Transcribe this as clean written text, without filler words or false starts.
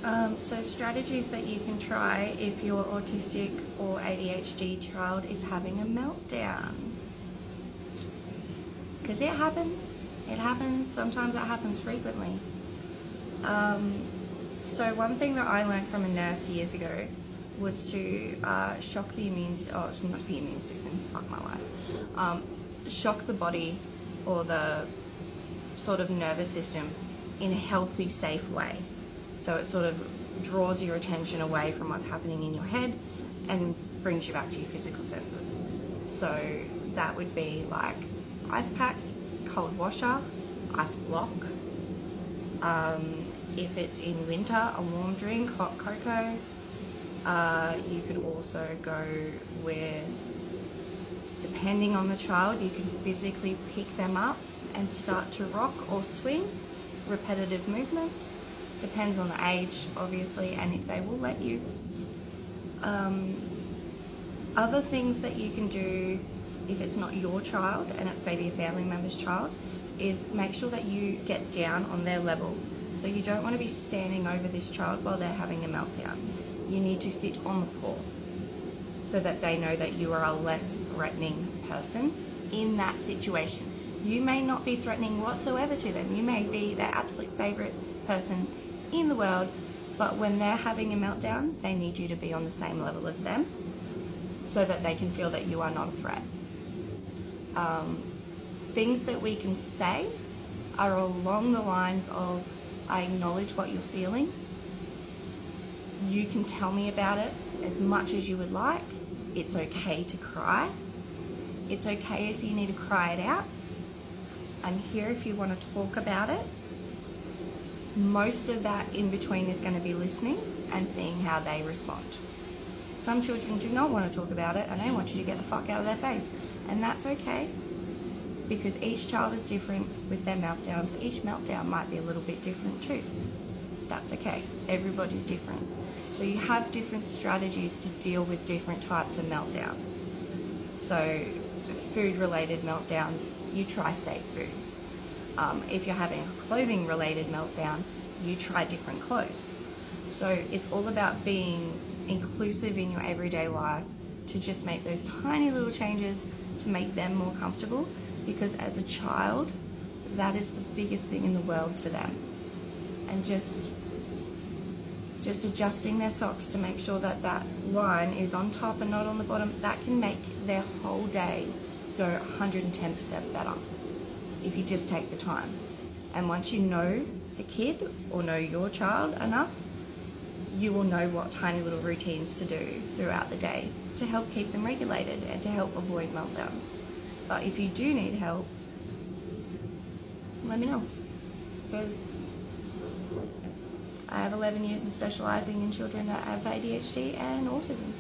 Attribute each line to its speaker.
Speaker 1: So strategies that you can try if your autistic or ADHD child is having a meltdown. Because it happens. It happens. Sometimes it happens frequently. So one thing that I learned from a nurse years ago was to shock the immune system, fuck my life. Shock the body or the sort of nervous system in a healthy, safe way. So it sort of draws your attention away from what's happening in your head and brings you back to your physical senses. So that would be like ice pack, cold washer, ice block. If it's in winter, a warm drink, hot cocoa. You could also go with, depending on the child, you can physically pick them up and start to rock or swing, repetitive movements. Depends on the age, obviously, and if they will let you. Other things that you can do if it's not your child and it's maybe a family member's child is make sure that you get down on their level. So you don't want to be standing over this child while they're having a meltdown. You need to sit on the floor so that they know that you are a less threatening person in that situation. You may not be threatening whatsoever to them. You may be their absolute favorite person in the world, but when they're having a meltdown, they need you to be on the same level as them so that they can feel that you are not a threat. Things that we can say are along the lines of, I acknowledge what you're feeling. You can tell me about it as much as you would like. It's okay to cry. It's okay if you need to cry it out. I'm here if you want to talk about it. Most of that in between is going to be listening and seeing how they respond. Some children do not want to talk about it and they want you to get the fuck out of their face. And that's okay, because each child is different with their meltdowns. Each meltdown might be a little bit different too. That's okay. Everybody's different. So you have different strategies to deal with different types of meltdowns. So food-related meltdowns, you try safe foods. If you're having a clothing-related meltdown, you try different clothes. So it's all about being inclusive in your everyday life to just make those tiny little changes to make them more comfortable, because as a child, that is the biggest thing in the world to them. And just adjusting their socks to make sure that that line is on top and not on the bottom, that can make their whole day go 110% better if you just take the time. And once you know the kid or know your child enough, you will know what tiny little routines to do throughout the day to help keep them regulated and to help avoid meltdowns. But if you do need help, let me know, because I have 11 years in specialising in children that have ADHD and autism.